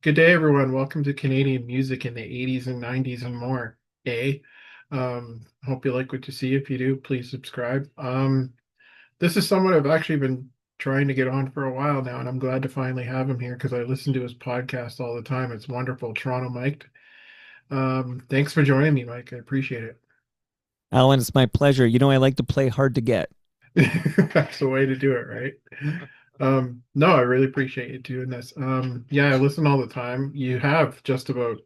Good day, everyone. Welcome to Canadian music in the 80s and 90s and more. Hope you like what you see. If you do, please subscribe. This is someone I've actually been trying to get on for a while now, and I'm glad to finally have him here because I listen to his podcast all the time. It's wonderful. Toronto Mike. Thanks for joining me, Mike. I appreciate it. Alan, it's my pleasure. You know, I like to play hard to get. That's the way to do it, right? No, I really appreciate you doing this. Yeah, I listen all the time. You have just about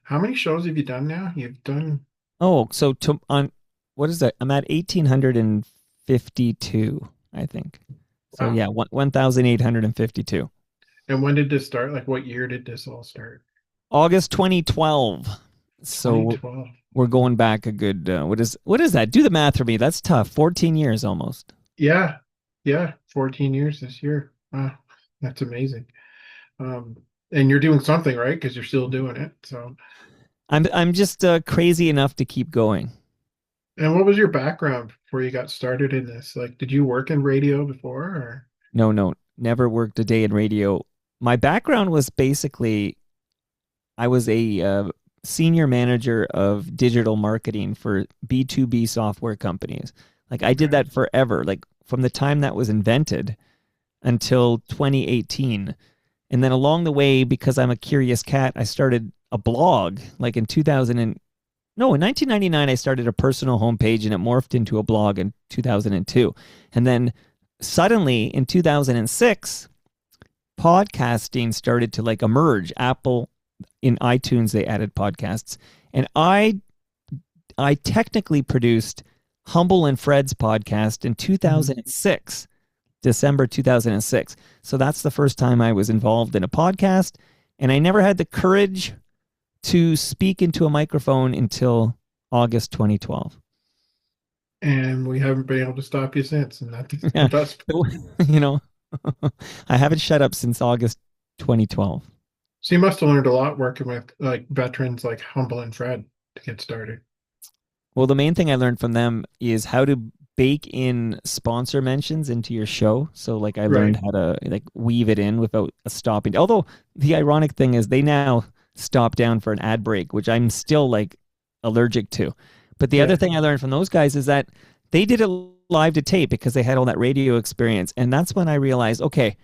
how many shows have you done now? You've done. Oh, so to on what is that? I'm at 1852, I think. So Wow. yeah, 1852. And when did this start? Like, what year did this all start? August 2012. So we're, 2012. we're going back a good what is that? Do the math for me. That's tough. 14 years almost. Yeah. Yeah. 14 years this year. Wow. That's amazing. Um, and you're doing something, right? Because you're still doing it. So, I'm just crazy enough to keep going. and what was your background before you got started in this? Like, did you work in radio before or? No, no, never worked a day in radio. My background was basically I was a senior manager of digital marketing for B2B software companies. Like I did Okay. that forever, like from the time that was invented until 2018. And then along the way, because I'm a curious cat, I started a blog like in 2000 and no, in 1999 I started a personal homepage and it morphed into a blog in 2002. And then suddenly in 2006, podcasting started to like emerge. Apple in iTunes they added podcasts, and I technically produced Humble and Fred's podcast in Mhm. 2006, December 2006. So that's the first time I was involved in a podcast, and I never had the courage to speak into a microphone until August 2012. And we haven't been able to stop you since. And that's, Yeah, that's, you know, I haven't shut up since August 2012. so you must have learned a lot working with like veterans like Humble and Fred to get started. Well, the main thing I learned from them is how to bake in sponsor mentions into your show. So like I learned Right. how to like weave it in without stopping. Although the ironic thing is they now stop down for an ad break, which I'm still like allergic to. But the other Yeah. thing I learned from those guys is that they did it live to tape because they had all that radio experience. And that's when I realized, okay,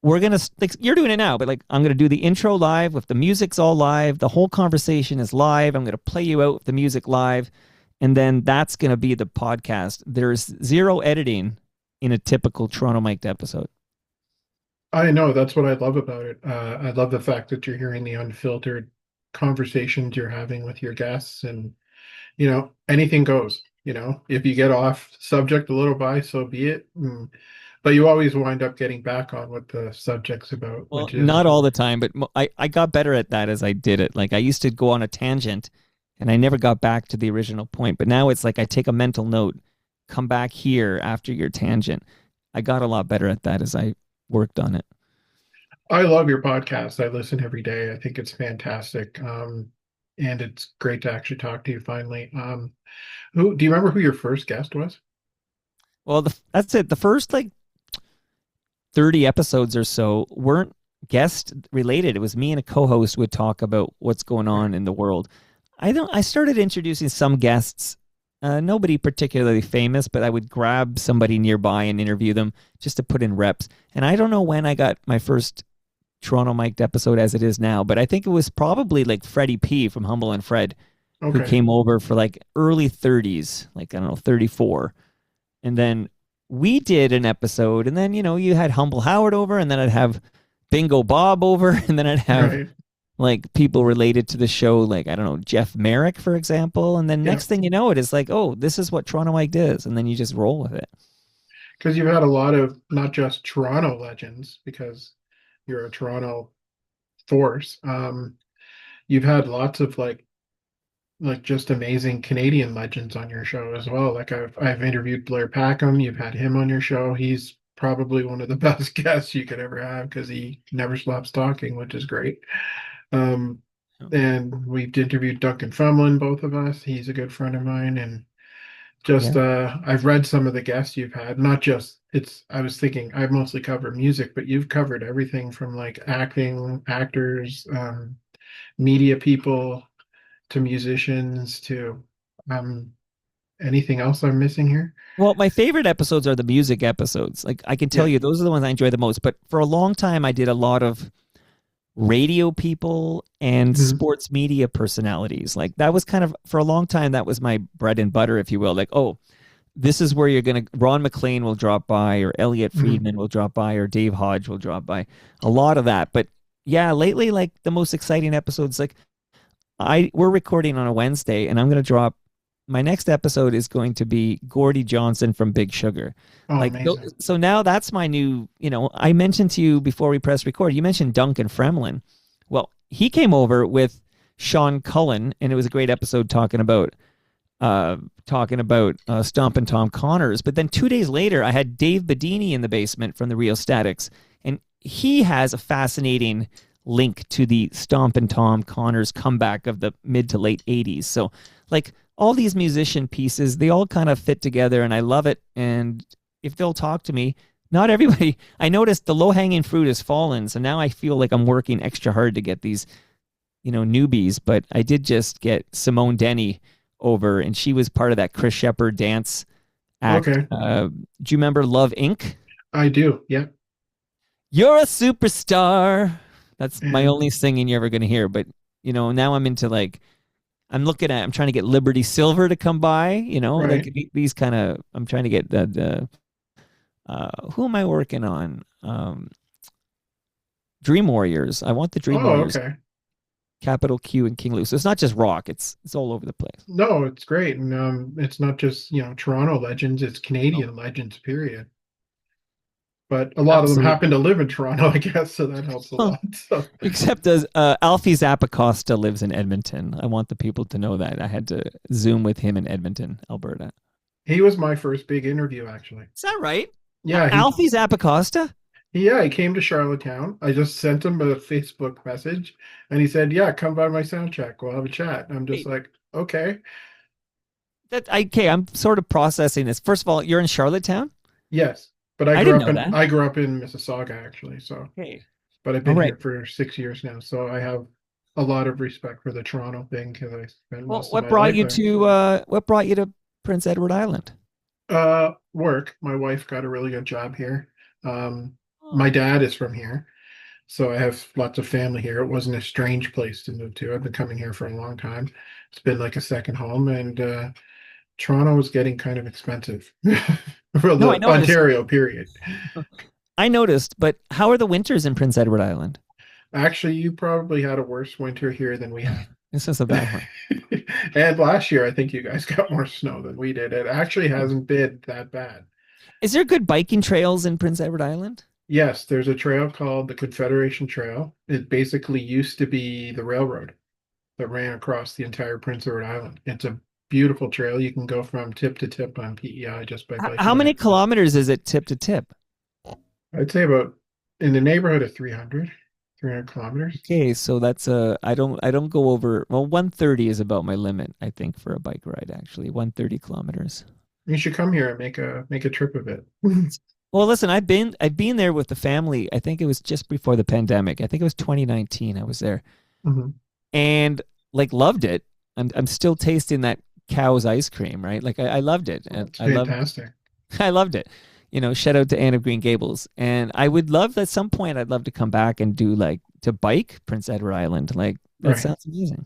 we're gonna like you're doing it now, but like I'm gonna do the intro live with the music's all live, the whole conversation is live. I'm gonna play you out with the music live, and then that's gonna be the podcast. There's zero editing in a typical Toronto Mic'd episode. I know that's what I love about it. I love the fact that you're hearing the unfiltered conversations you're having with your guests, and anything goes. If you get off subject a little by, so be it. But you always wind up getting back on what the subject's about, Well, which is not all the time, but I got better at that as I did it. Like I used to go on a tangent, and I never got back to the original point. But now it's like I take a mental note, come back here after your tangent. I got a lot better at that as I worked on it. I love your podcast. I listen every day. I think it's fantastic. And it's great to actually talk to you finally. Who do you remember who your first guest was? Well, that's it. The first like 30 episodes or so weren't guest related. It was me and a co-host would talk about what's going Right. on in the world. I started introducing some guests, nobody particularly famous, but I would grab somebody nearby and interview them just to put in reps. And I don't know when I got my first Toronto Mic'd episode as it is now, but I think it was probably like Freddie P from Humble and Fred who Okay. came over for like early 30s, like I don't know, 34. And then we did an episode, and then you had Humble Howard over, and then I'd have Bingo Bob over, and then I'd have Right. like people related to the show, like I don't know, Jeff Merrick, for example. And then Yeah. next thing you know, it is like, oh, this is what Toronto Mike does, and then you just roll with it. Because you've had a lot of not just Toronto legends, because you're a Toronto force. You've had lots of like just amazing Canadian legends on your show as well. Like I've interviewed Blair Packham. You've had him on your show. He's probably one of the best guests you could ever have because he never stops talking, which is great. Um, and we've interviewed Duncan Femlin, both of us. He's a good friend of mine, and Just Yeah. I've read some of the guests you've had, not just it's I was thinking I mostly cover music, but you've covered everything from like acting, actors, media people to musicians to um anything else I'm missing here? Well, my favorite episodes are the music episodes. Like I can tell Yeah. you, those are the ones I enjoy the most. But for a long time, I did a lot of radio people and Mhm. sports media personalities. Like that was kind of for a long time that was my bread and butter, if you will. Like, oh, this is where you're gonna Ron McLean will drop by, or Elliot Mhm. Friedman will drop by, or Dave Hodge will drop by. A lot of that. But yeah, lately, like the most exciting episodes, like we're recording on a Wednesday, and I'm gonna drop my next episode is going to be Gordy Johnson from Big Sugar. Oh, Like, amazing. so now that's my new, I mentioned to you before we press record, you mentioned Duncan Fremlin. Well, he came over with Sean Cullen, and it was a great episode talking about Stompin' Tom Connors. But then 2 days later, I had Dave Bedini in the basement from the Real Statics, and he has a fascinating link to the Stompin' Tom Connors comeback of the mid to late 80s. So, like, all these musician pieces, they all kind of fit together, and I love it. And if they'll talk to me, not everybody, I noticed the low hanging fruit has fallen. So now I feel like I'm working extra hard to get these, newbies. But I did just get Simone Denny over, and she was part of that Chris Shepard dance act. Okay. Do you remember Love Inc? I do. Yeah. You're a superstar. That's my And only singing you're ever going to hear. But, now I'm into like, I'm trying to get Liberty Silver to come by, like right. these kind of, I'm trying to get who am I working on? Dream Warriors. I want the Dream Oh, Warriors, okay. Capital Q and King Lou. So it's not just rock, it's all over the place. No, it's great. And it's not just, Toronto legends, it's No, Canadian legends, period. But a lot of them happen absolutely. to live in Toronto, I guess, so that helps a lot. So Except as Alfie Zappacosta lives in Edmonton. I want the people to know that. I had to Zoom with him in Edmonton, Alberta. he was my first big interview, actually. Is that right? Yeah, Alfie Zappacosta? he came to Charlottetown. I just sent him a Facebook message and he said, "Yeah, come by my sound check. We'll have a chat." I'm just Wait, like, "Okay." okay, I'm sort of processing this. First of all, you're in Charlottetown? Yes. But I didn't know that. I grew up in Mississauga actually, so Okay. but I've All been right. here for 6 years now, so I have a lot of respect for the Toronto thing because I spent Well, most of my life there. what brought you to Prince Edward Island? Work. My wife got a really good job here. Um, my Oh. dad is from here, so I have lots of family here. It wasn't a strange place to move to. I've been coming here for a long time. It's been like a second home, and Toronto is getting kind of expensive for No, I the noticed. Ontario period. I noticed, but how are the winters in Prince Edward Island? Actually, you probably had a worse winter here than we have. This is a bad one. And last year, I think you guys got more snow than we did. It actually hasn't been that bad. Is there good biking trails in Prince Edward Island? Yes, there's a trail called the Confederation Trail. It basically used to be the railroad that ran across the entire Prince Edward Island. It's a beautiful trail. You can go from tip to tip on PEI just by How biking many there. kilometers is it tip to tip? I'd say about in the neighborhood of 300 kilometers. Okay, so that's I don't go over, well, 130 is about my limit, I think, for a bike ride actually. 130 kilometers. You should come here and make a trip of it. Well, listen, I've been there with the family. I think it was just before the pandemic. I think it was 2019 I was there. Mhm. And like loved it. I'm still tasting that cow's ice cream, right? Like I loved it. And It's I loved fantastic. I loved it. Shout out to Anne of Green Gables. And I would love at some point I'd love to come back and do like to bike Prince Edward Island. Like that Right. sounds amazing.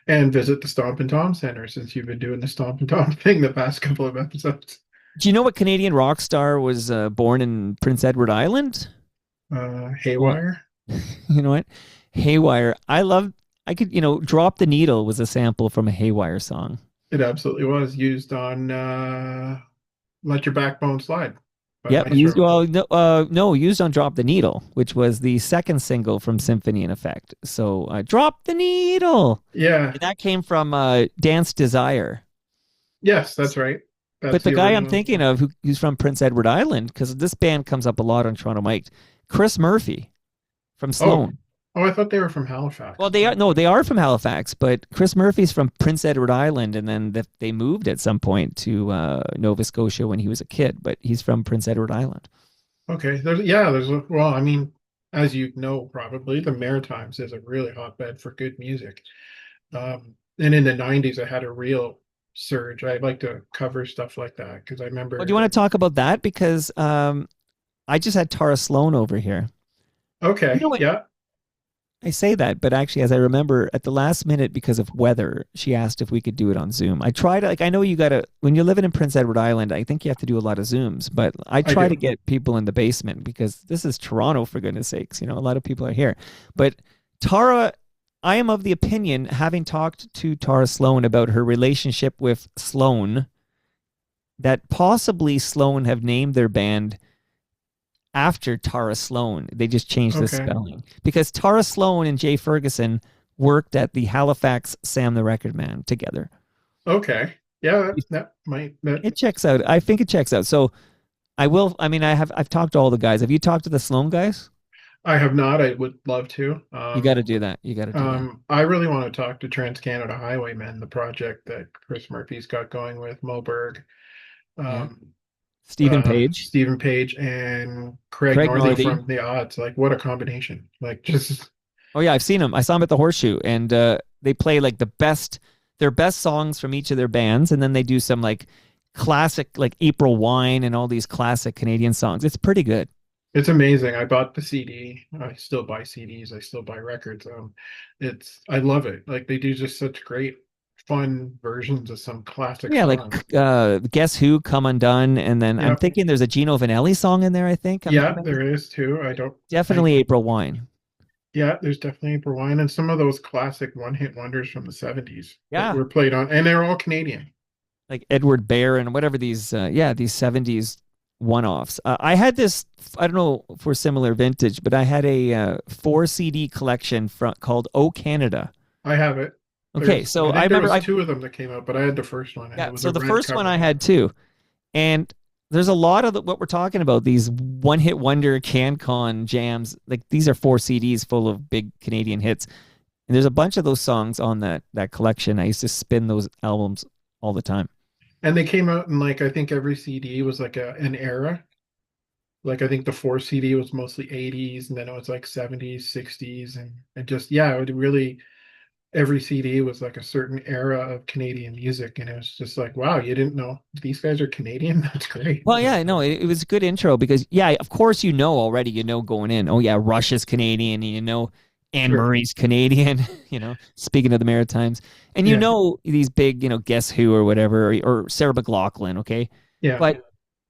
And visit the Stomp and Tom Center since you've been doing the Stomp and Tom thing the past couple of episodes. Do you know what Canadian rock star was born in Prince Edward Island? Well, Haywire. you know what? Haywire. I could, Drop the Needle was a sample from a Haywire song. It absolutely was used on Let Your Backbone Slide by Yep, used Maestro. well, no, no, used on "Drop the Needle," which was the second single from Symphony in Effect. So, "Drop the Needle," Yeah. and that came from "Dance Desire." Yes, that's right. But That's the the guy I'm original. thinking of, who's from Prince Edward Island, because this band comes up a lot on Toronto Mike, Chris Murphy from Oh, Sloan. Oh, I thought they were from Halifax. Well, they are no, they are from Halifax, but Chris Murphy's from Prince Edward Island, and then they moved at some point to Nova Scotia when he was a kid. But he's from Prince Edward Island. Okay. Well, I mean, as you know, probably the Maritimes is a really hotbed for good music. And in the 90s, I had a real surge. I like to cover stuff like that because I Well, do you remember. want to talk about that? Because I just had Tara Sloan over here. You know Okay. what? Yeah. I say that, but actually, as I remember, at the last minute, because of weather, she asked if we could do it on Zoom. I tried, like, I know you got to, when you're living in Prince Edward Island, I think you have to do a lot of Zooms, but I I try to do. get people in the basement because this is Toronto, for goodness sakes. You know, a lot of people are here. But Tara, I am of the opinion, having talked to Tara Sloan about her relationship with Sloan, that possibly Sloan have named their band after Tara Sloan. They just changed the Okay. spelling because Tara Sloan and Jay Ferguson worked at the Halifax Sam the Record Man together. Okay. Yeah, that might that It checks out. I think it checks out. So I will. I mean, I've talked to all the guys. Have you talked to the Sloan guys? I have not. I would love to. You got to do that. You got to do that. I really want to talk to Trans Canada Highwaymen, the project that Chris Murphy's got going with Moberg, Yeah. um, Stephen Page, Stephen Page, and Craig Craig Northey Northey. from The Odds. Like, what a combination! Like, just Oh yeah, I've seen them. I saw them at the Horseshoe, and they play like their best songs from each of their bands, and then they do some like classic, like April Wine and all these classic Canadian songs. It's pretty good. it's amazing. I bought the CD. I still buy CDs. I still buy records. I love it. Like, they do just such great, fun versions of some classic Yeah, like songs. Guess Who, Come Undone, and then I'm Yeah, thinking there's a Gino Vanelli song in there. I think I'm yeah, maybe there is too. I don't. I definitely April Wine. Yeah, there's definitely April Wine and some of those classic one-hit wonders from the 70s that Yeah, were played on, and they're all Canadian. like Edward Bear and whatever these these 70s one-offs. I had this, I don't know if we're similar vintage, but I had a 4 CD collection called Oh Canada. I have it. Okay, I so I think there remember was I two of them that came out, but I had the first one, and yeah, it was so a the red first one I cover. had too. And there's a lot of what we're talking about, these one-hit wonder CanCon jams. Like these are 4 CDs full of big Canadian hits. And there's a bunch of those songs on that collection. I used to spin those albums all the time. And they came out in like I think every CD was like an era. Like I think the four CD was mostly 80s, and then it was like 70s, 60s, and just yeah, it would really every CD was like a certain era of Canadian music, and it was just like, wow, you didn't know these guys are Canadian? That's great. Well, Like, yeah, no, it was a good intro because, yeah, of course, you know already, you know, going in. Oh, yeah, Russia's Canadian, you know, Anne sure. Marie's Canadian, you know, speaking of the Maritimes. And you Yeah. know, these big, you know, Guess Who or whatever, or Sarah McLachlan, okay? Yeah. But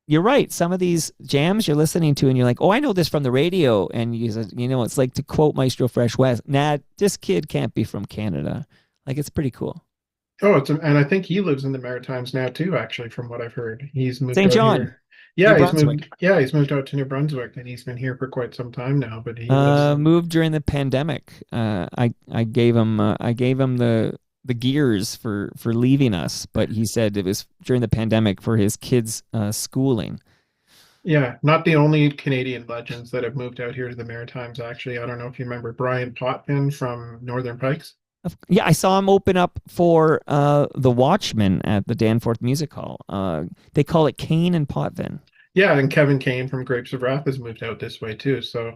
you're right. Some of these jams you're listening to, and you're like, oh, I know this from the radio. And you know, it's like to quote Maestro Fresh West, nah, this kid can't be from Canada. Like, it's pretty cool. Oh, and I think he lives in the Maritimes now too, actually, from what I've heard. He's moved St. out John, here. New Brunswick. He's moved out to New Brunswick, and he's been here for quite some time now, but he lives. Moved during the pandemic. I gave him the gears for leaving us, but he said it was during the pandemic for his kids' schooling. Yeah, not the only Canadian legends that have moved out here to the Maritimes, actually. I don't know if you remember Brian Potvin from Northern Pikes. Yeah, I saw him open up for the Watchmen at the Danforth Music Hall. They call it Kane and Potvin. Yeah, and Kevin Kane from Grapes of Wrath has moved out this way too. So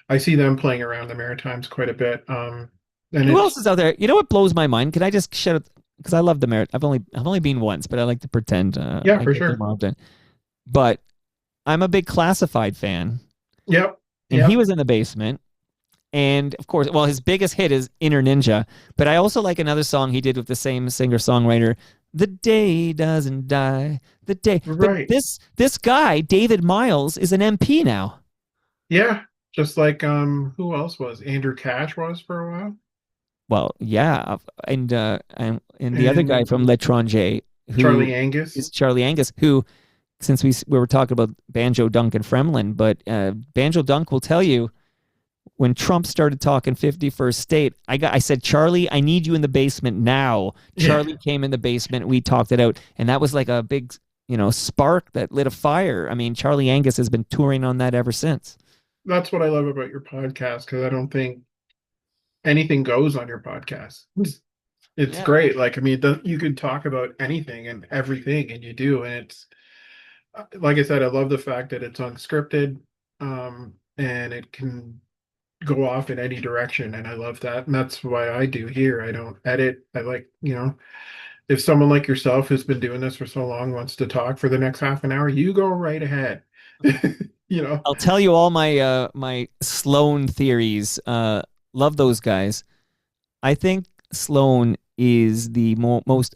I see them playing around the Maritimes quite a bit. And Who else it's is out there? You know what blows my mind? Can I just shut it? Because I love the Merit. I've only been once, but I like to pretend yeah, I for get there sure. more often. But I'm a big Classified fan, Yep. and he Yep. was in the basement. And of course, well, his biggest hit is Inner Ninja, but I also like another song he did with the same singer songwriter. The day doesn't die. The day. But Right. this guy, David Miles, is an MP now. Yeah. Just like who else was? Andrew Cash was for a while. Well, yeah, and the other guy And from L'Étranger, who Charlie is Angus. Charlie Angus, who since we were talking about Banjo Dunk and Fremlin, but Banjo Dunk will tell you when Trump started talking 51st state, I said, Charlie, I need you in the basement now. Yeah. Charlie came in the basement, we talked it out, and that was like a big, you know, spark that lit a fire. I mean, Charlie Angus has been touring on that ever since. That's what I love about your podcast because I don't think anything goes on your podcast. It's Yeah. great. Like, I mean, you can talk about anything and everything, and you do. And it's like I said, I love the fact that it's unscripted, and it can go off in any direction. And I love that. And that's why I do here. I don't edit. I like, if someone like yourself who's been doing this for so long wants to talk for the next half an hour, you go right ahead. You know, I'll tell you all my my Sloan theories. Love those guys. I think Sloan is the most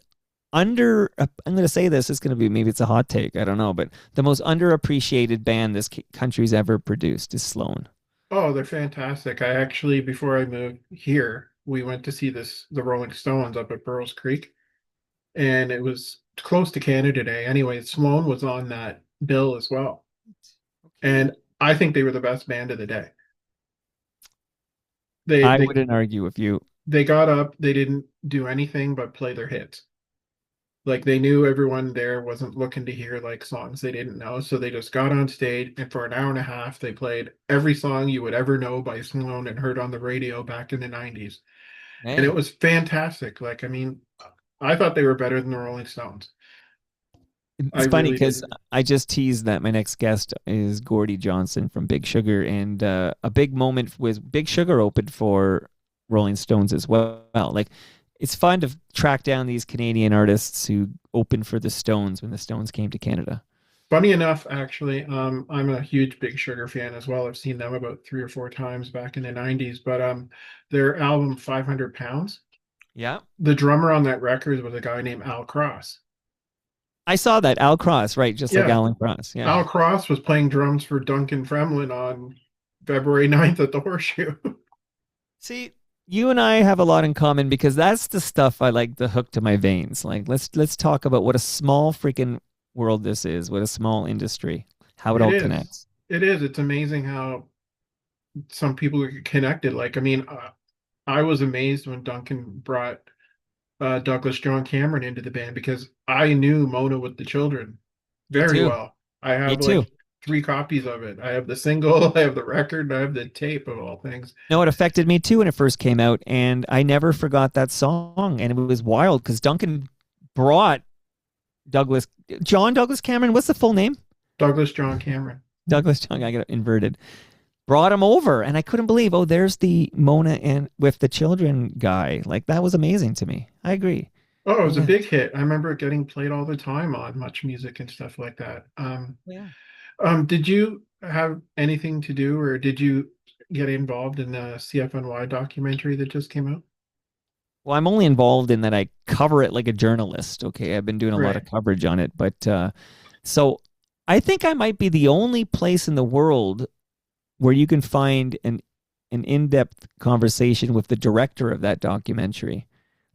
under. I'm going to say this. It's going to be, maybe it's a hot take. I don't know, but the most underappreciated band this country's ever produced is Sloan. oh, they're fantastic. I actually, before I moved here, we went to see the Rolling Stones up at Burroughs Creek, and it was close to Canada Day. Anyway, Sloan was on that bill as well, Okay. and I think they were the best band of the day. They I they wouldn't argue with you. they got up, they didn't do anything but play their hits. Like they knew everyone there wasn't looking to hear like songs they didn't know, so they just got on stage and for an hour and a half they played every song you would ever know by Sloan and heard on the radio back in the 90s. And it Hey, was fantastic. Like, I mean, I thought they were better than the Rolling Stones. I it's funny really because did. I just teased that my next guest is Gordy Johnson from Big Sugar, and a big moment was Big Sugar opened for Rolling Stones as well. Like, it's fun to track down these Canadian artists who opened for the Stones when the Stones came to Canada. Funny enough, actually, I'm a huge Big Sugar fan as well. I've seen them about 3 or 4 times back in the 90s, but their album 500 Pounds, Yeah, the drummer on that record was a guy named Al Cross. I saw that Al Cross, right? Just like Yeah, Alan Cross. Yeah. Al Cross was playing drums for Duncan Fremlin on February 9th at the Horseshoe. See, you and I have a lot in common because that's the stuff I like to hook to my veins. Like, let's talk about what a small freaking world this is, what a small industry, how it It all is. connects. It is. It's amazing how some people are connected. Like, I mean, I was amazed when Duncan brought Douglas John Cameron into the band because I knew Mona with the Children Me very too. well. I Me have too. like 3 copies of it. I have the single, I have the record, I have the tape of all things. No, it affected me too when it first came out, and I never forgot that song. And it was wild because Duncan brought Douglas, John Douglas Cameron. What's the full name? Douglas John Cameron. Douglas John. I got it inverted. Brought him over, and I couldn't believe, oh, there's the Mona and with the children guy. Like, that was amazing to me. I agree. Oh, it was a Yeah. big hit. I remember it getting played all the time on Much Music and stuff like that. Yeah. Did you have anything to do, or did you get involved in the CFNY documentary that just came out? Well, I'm only involved in that I cover it like a journalist. Okay. I've been doing a lot of Right. coverage on it. But so I think I might be the only place in the world where you can find an in-depth conversation with the director of that documentary.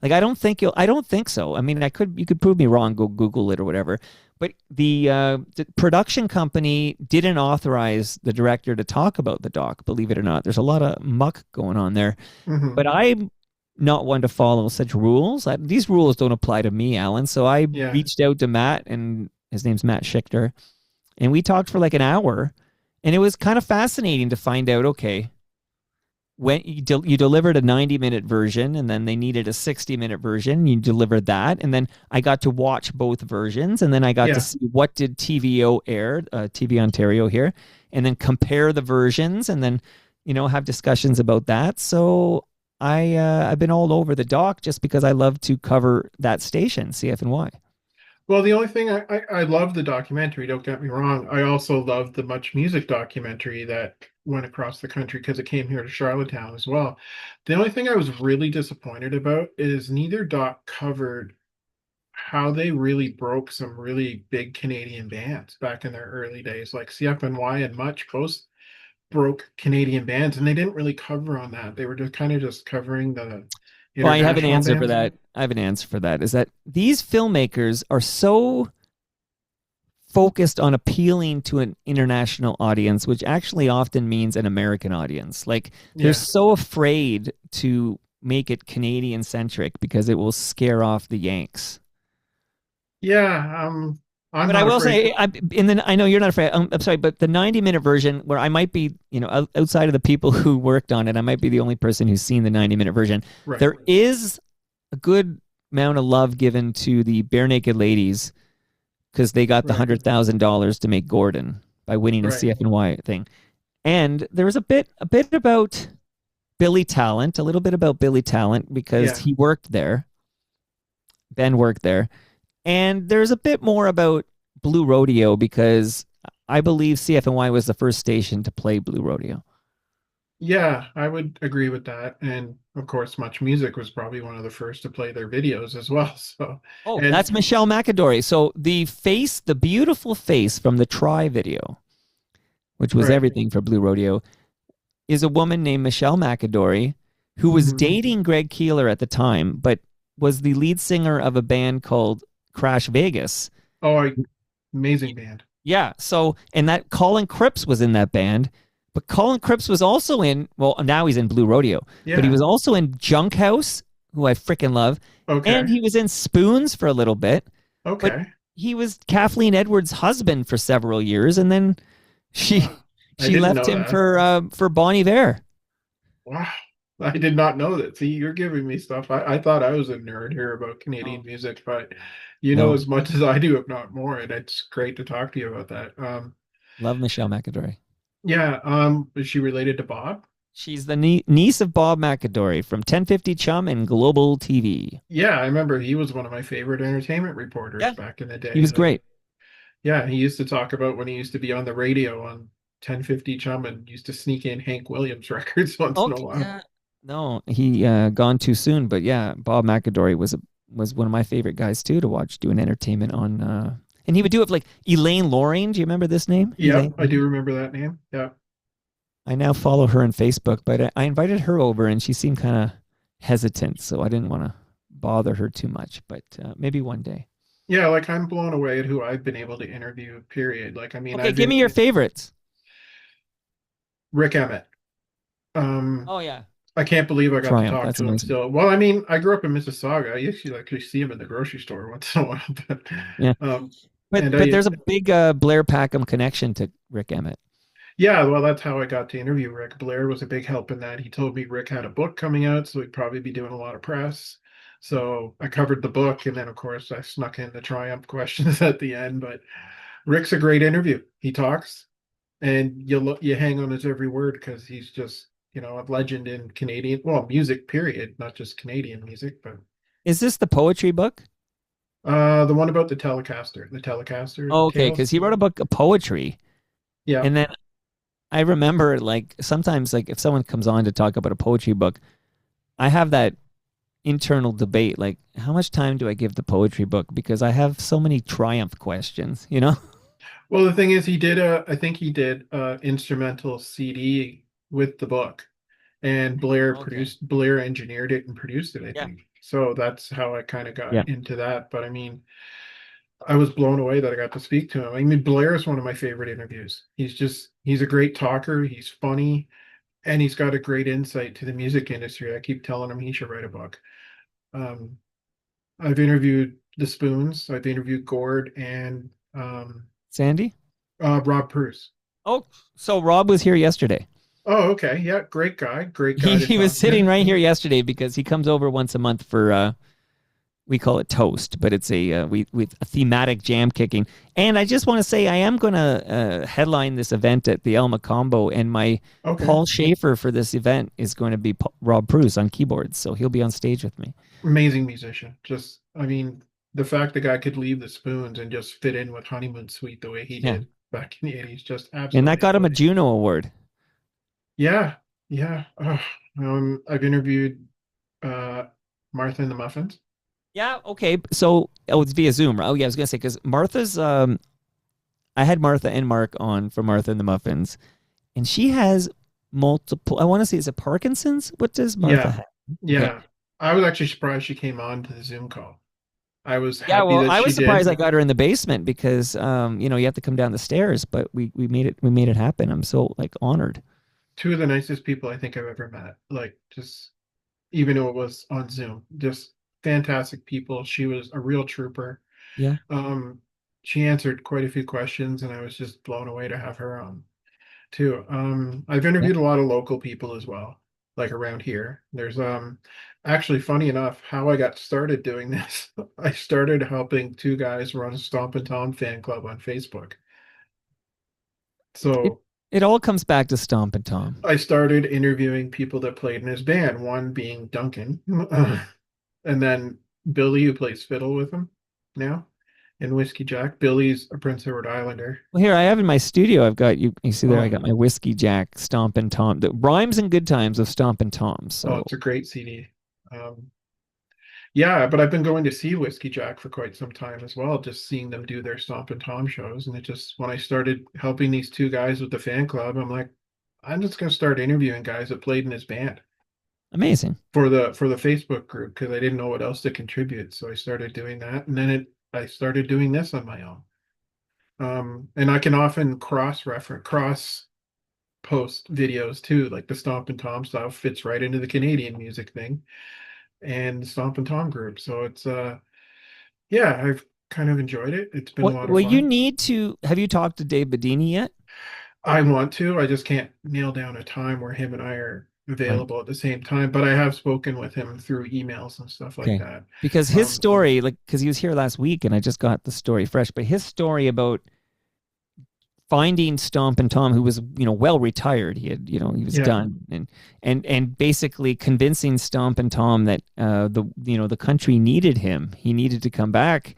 Like, I don't think so. I mean, you could prove me wrong, go Google it or whatever. But the production company didn't authorize the director to talk about the doc, believe it or not. There's a lot of muck going on there. But Hmm. I'm not one to follow such rules. These rules don't apply to me, Alan. So I Yeah. reached out to Matt, and his name's Matt Schichter, and we talked for like an hour, and it was kind of fascinating to find out. Okay, when you delivered a 90-minute version, and then they needed a 60-minute version, you delivered that, and then I got to watch both versions, and then I got to Yeah. see what did TVO air, TV Ontario here, and then compare the versions, and then have discussions about that. So I've been all over the doc just because I love to cover that station, CFNY. Well, the only thing I love the documentary, don't get me wrong. I also love the Much Music documentary that went across the country because it came here to Charlottetown as well. The only thing I was really disappointed about is neither doc covered how they really broke some really big Canadian bands back in their early days, like CFNY and Much both broke Canadian bands, and they didn't really cover on that. They were just kind of just covering the Well, I have an international answer for bands. that. I have an answer for that. Is that these filmmakers are so focused on appealing to an international audience, which actually often means an American audience. Like, they're Yeah. so afraid to make it Canadian centric because it will scare off the Yanks. Yeah, I'm But I not will afraid say, to. I know you're not afraid. I'm sorry, but the 90-minute version, where I might be, outside of the people who worked on it, I might be the only person who's seen the 90-minute version. Right. There is a good amount of love given to the Bare Naked Ladies because they got the Right. $100,000 to make Gordon by winning a Right. CFNY thing. And there was a bit about Billy Talent, a little bit about Billy Talent because Yeah. he worked there. Ben worked there. And there's a bit more about Blue Rodeo because I believe CFNY was the first station to play Blue Rodeo. Yeah, I would agree with that. And of course, Much Music was probably one of the first to play their videos as well. So, Oh, and that's Michelle McAdory. So the beautiful face from the Try video, which was right. everything for Blue Rodeo, is a woman named Michelle McAdory who was Hmm. dating Greg Keeler at the time, but was the lead singer of a band called Crash Vegas. Oh, amazing band. Yeah. So, and that Colin Cripps was in that band, but Colin Cripps was also in, well, now he's in Blue Rodeo, but he Yeah. was also in Junk House, who I freaking love, and Okay. he was in Spoons for a little bit, but Okay. he was Kathleen Edwards' husband for several years, and then she Wow. I she didn't left know him that. for Bon Iver. Wow. I did not know that. See, you're giving me stuff. I thought I was a nerd here about Canadian Oh, music, but you know no, as much as I do, if not more, and it's great to talk to you about that. love Michelle McAdory. Yeah, is she related to Bob? She's the niece of Bob McAdory from 1050 Chum and Global TV. Yeah, I remember he was one of my favorite entertainment reporters Yeah, back in the he day. was Like, great. yeah, he used to talk about when he used to be on the radio on 1050 Chum and used to sneak in Hank Williams records once in a Okay, while. yeah. No, he gone too soon, but yeah, Bob McAdory was one of my favorite guys too to watch doing entertainment on and he would do it like Elaine Loring. Do you remember this name? Yep, Elaine I do Loring? remember that name. Yeah. I now follow her on Facebook, but I invited her over and she seemed kind of hesitant, so I didn't want to bother her too much, but maybe one day. Yeah, like I'm blown away at who I've been able to interview, period. Like, I mean, Okay, I've give been me your favorites. Rick Emmett. Um, Oh yeah. I can't believe I got to Triumph. talk That's to him amazing. still. Well, I mean, I grew up in Mississauga. I used to actually see him in the grocery store once in a while, but Yeah. But and but I there's a big Blair Packham connection to Rick Emmett. yeah, well, that's how I got to interview Rick. Blair was a big help in that. He told me Rick had a book coming out, so he'd probably be doing a lot of press. So I covered the book, and then of course I snuck in the Triumph questions at the end. But Rick's a great interview. He talks, and you hang on his every word because he's just a legend in Canadian, well, music period, not just Canadian music, but Is this the poetry book? the one about the Telecaster Okay, because tales. he wrote a book of poetry, Yeah. and then I remember like sometimes like if someone comes on to talk about a poetry book, I have that internal debate like how much time do I give the poetry book because I have so many triumph questions, you know? Well, the thing is, I think he did instrumental CD with the book, and Okay. Blair engineered it and produced it, I Yeah. think. So that's how I kind of got Yeah. into that. But I mean, I was blown away that I got to speak to him. I mean, Blair is one of my favorite interviews. He's a great talker, he's funny, and he's got a great insight to the music industry. I keep telling him he should write a book. Um, I've interviewed the Spoons, I've interviewed Gord and Sandy? Rob Bruce. Oh, so Rob was here yesterday. Oh, okay. Yeah, great He guy to he was talk to. sitting right here yesterday because he comes over once a month for we call it toast, but it's a we a thematic jam kicking. And I just want to say I am going to headline this event at the Elma Combo, and my Okay. Paul Schaefer for this event is going to be Rob Bruce on keyboards, so he'll be on stage with me. Amazing musician. Just, I mean, the fact the guy could leave the Spoons and just fit in with Honeymoon Suite the way he Yeah, did back in the 80s, just and that absolutely got him a amazing. Juno Award. Yeah, yeah. I've interviewed uh Martha and the Muffins. Yeah, okay. So it's via Zoom. Oh yeah, I was gonna say because Martha's I had Martha and Mark on for Martha and the Muffins, and she has multiple. I want to say is it Parkinson's? What does Martha Yeah, have? Okay. yeah. I was actually surprised she came on to the Zoom call. I was Yeah, happy well, that I she was surprised did. I got her in the basement because you have to come down the stairs, but we made it happen. I'm so like honored. Two of the nicest people I think I've ever met. Like, just even though it was on Zoom, just fantastic people. She was a real trooper. Yeah. Um, she answered quite a few questions, and I was just blown away to have her on too. I've Yeah. interviewed a lot of local people as well, like around here. There's actually funny enough how I got started doing this. I started helping two guys run a Stomp and Tom fan club on Facebook. It So it all comes back to Stomp and Tom. I started interviewing people that played in his band, one being Duncan, and then Billy, who plays fiddle with him now in Whiskey Jack. Billy's a Prince Edward Islander. Well, here I have in my studio. I've got you. You see there, I Oh, got my Whiskey Jack Stomp and Tom. The rhymes and good times of Stomp and Tom. oh, So it's a great CD. Um, yeah, but I've been going to see Whiskey Jack for quite some time as well, just seeing them do their Stomp and Tom shows. And it just, when I started helping these two guys with the fan club, I'm like, I'm just going to start interviewing guys that played in his band amazing. for the Facebook group because I didn't know what else to contribute. So I started doing that, and then I started doing this on my own. And I can often cross post videos too, like the Stomp and Tom stuff fits right into the Canadian music thing and the Stomp and Tom group. So it's yeah, I've kind of enjoyed it. It's been a What lot of well, you fun. need to have you talked to Dave Bedini yet? I want to, I just can't nail down a time where him and I are Right. available at the same time, but I have spoken with him through emails and stuff like Okay. that. Because his Um, story, like, because he was here last week, and I just got the story fresh. But his story about finding Stomp and Tom, who was well retired, he was yeah, done, and basically convincing Stomp and Tom that the country needed him. He needed to come back,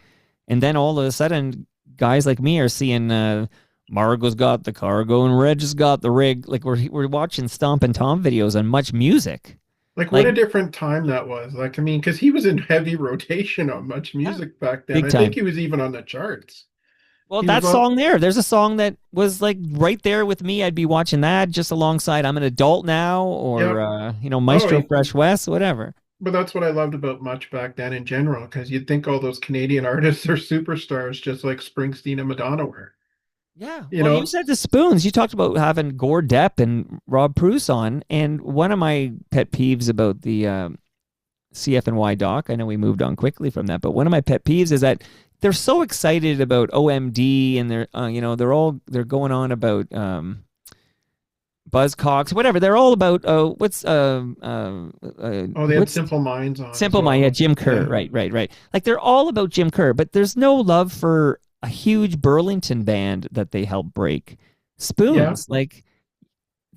and then all of a sudden, guys like me are seeing. Margo's got the cargo and Reg's got the rig. Like we're watching Stomp and Tom videos on Much Music. like what Like a different time that was. Like, I mean, because he was in heavy rotation on Much yeah, Music back then. big I think time. he was even on the charts. Well, He was that on, song there's a song that was like right there with me. I'd be watching that just alongside I'm an Adult Now or yep. Oh, Maestro Fresh West, whatever. but that's what I loved about Much back then in general, because you'd think all those Canadian artists are superstars, just like Springsteen and Madonna were. Yeah. You Well, you know, said the Spoons. You talked about having Gore Depp and Rob Bruce on, and one of my pet peeves about the CFNY doc. I know we moved on quickly from that, but one of my pet peeves is that they're so excited about OMD and they're going on about Buzzcocks, whatever. They're all about oh, they had what's Simple Minds on as Simple Mind, yeah, well. Jim Kerr, Yeah, right. Like they're all about Jim Kerr, but there's no love for a huge Burlington band that they helped break. yeah, Spoons, like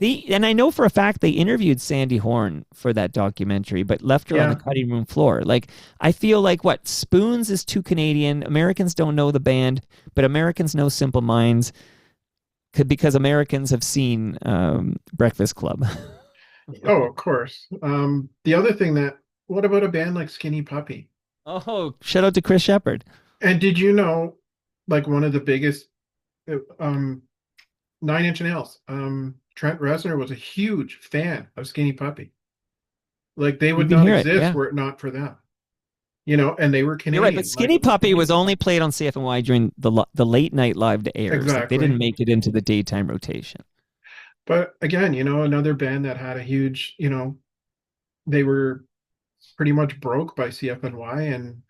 and I know for a fact they interviewed Sandy Horn for that documentary, but left her on the yeah. cutting room floor. Like I feel like what Spoons is too Canadian. Americans don't know the band, but Americans know Simple Minds because Americans have seen Breakfast Club. Oh, of course. The other thing that, what about a band like Skinny Puppy? Oh, shout out to Chris Shepard. And did you know, like one of the biggest, um, Nine Inch Nails, Trent Reznor was a huge fan of Skinny Puppy. Like they You would can not hear it, exist yeah. were it not for them. And they were You're right, but Canadian. Like, Skinny Puppy was only played on CFNY during the late night live airs. Like they didn't exactly. make it into the daytime rotation. But again, another band that had a huge, they were pretty much broke by CFNY, and